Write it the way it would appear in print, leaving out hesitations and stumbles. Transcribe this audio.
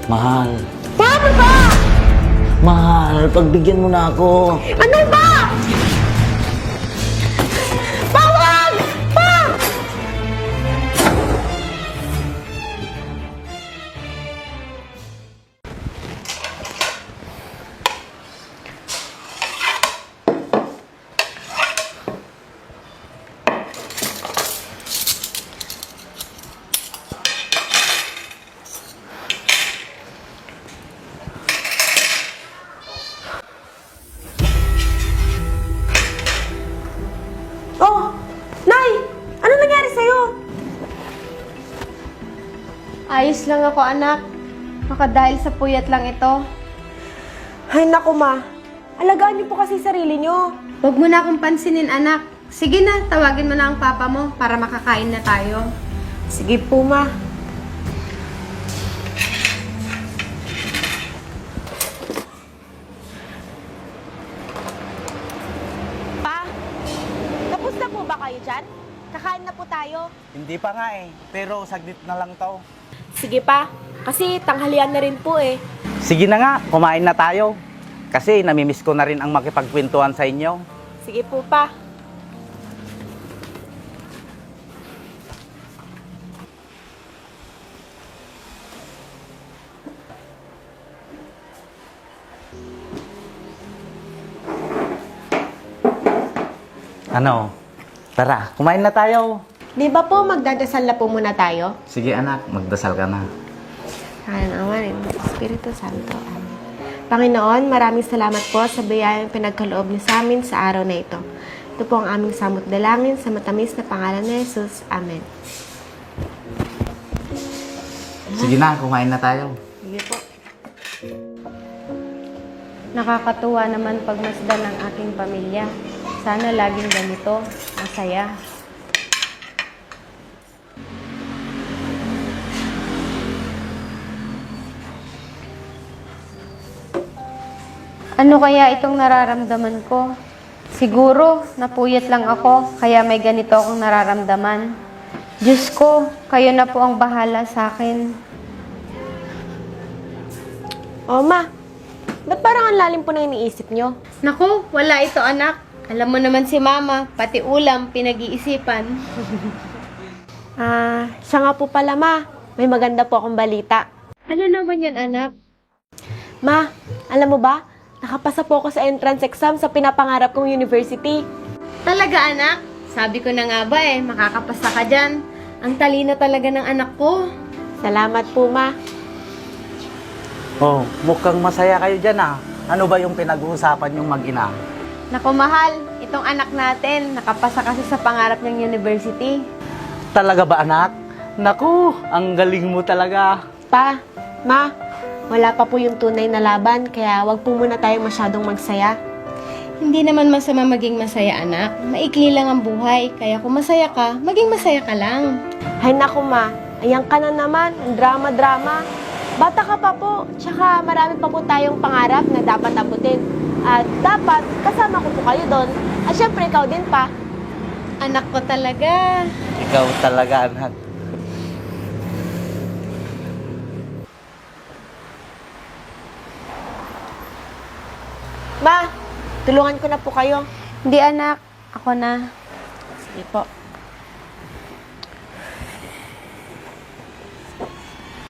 Mahal. Paano ba? Mahal, pagbigyan mo na ako. Ano ba? Bawal! Pa! Oh, Nay! Ano nangyari sa'yo? Ayos lang ako, anak. Baka dahil sa puyat lang ito. Ay, naku, Ma. Alagaan niyo po kasi sarili niyo. Huwag mo na akong pansinin, anak. Sige na, tawagin mo na ang papa mo para makakain na tayo. Sige po, Ma. Pa, tapos na po ba kayo dyan? Kakain na po tayo. Hindi pa nga eh, pero saglit na lang to. Sige pa, kasi tanghalian na rin po eh. Sige na nga, kumain na tayo. Kasi namimiss ko na rin ang makipagkwentuhan sa inyo. Sige po pa. Ano? Tara, kumain na tayo. Di ba po magdadasal na po muna tayo? Sige anak, magdasal ka na. Kaya naman, Espiritu Santo. Amen. Panginoon, maraming salamat po sa biyayang pinagkaloob niyo sa amin sa araw na ito. Ito po ang aming samot dalangin sa matamis na pangalan ni Jesus. Amen. Sige na, kumain na tayo. Sige po. Nakakatuwa naman pagmasdan ng aking pamilya. Sana laging ganito, masaya. Ano kaya itong nararamdaman ko? Siguro, napuyat lang ako, kaya may ganito akong nararamdaman. Diyos ko, kayo na po ang bahala sa akin. O, Ma. Ba't parang ang lalim po na iniisip niyo? Naku, wala ito anak. Alam mo naman si Mama, pati ulam, pinag-iisipan. Siya nga po pala, Ma. May maganda po akong balita. Ano naman yan, anak? Ma, alam mo ba? Nakapasa po ako sa entrance exam sa pinapangarap kong university. Talaga, anak? Sabi ko na nga ba makakapasa ka dyan. Ang talino talaga ng anak ko. Salamat po, Ma. Oh, mukhang masaya kayo dyan ah. Ano ba yung pinag-uusapan yung mag-ina? Naku, mahal, itong anak natin, nakapasa kasi sa pangarap niyang university. Talaga ba anak? Naku, ang galing mo talaga. Pa, Ma, wala pa po yung tunay na laban, kaya wag po muna tayong masyadong magsaya. Hindi naman masama maging masaya, anak. Maikli lang ang buhay, kaya kung masaya ka, maging masaya ka lang. Ay naku, Ma, ayan ka na naman, ang drama-drama. Bata ka pa po, tsaka marami pa po tayong pangarap na dapat abutin. At dapat kasama ko po kayo doon. At syempre, ikaw din pa. Anak ko talaga. Ikaw talaga anak. Ma, tulungan ko na po kayo. Hindi, anak. Ako na. Sige po.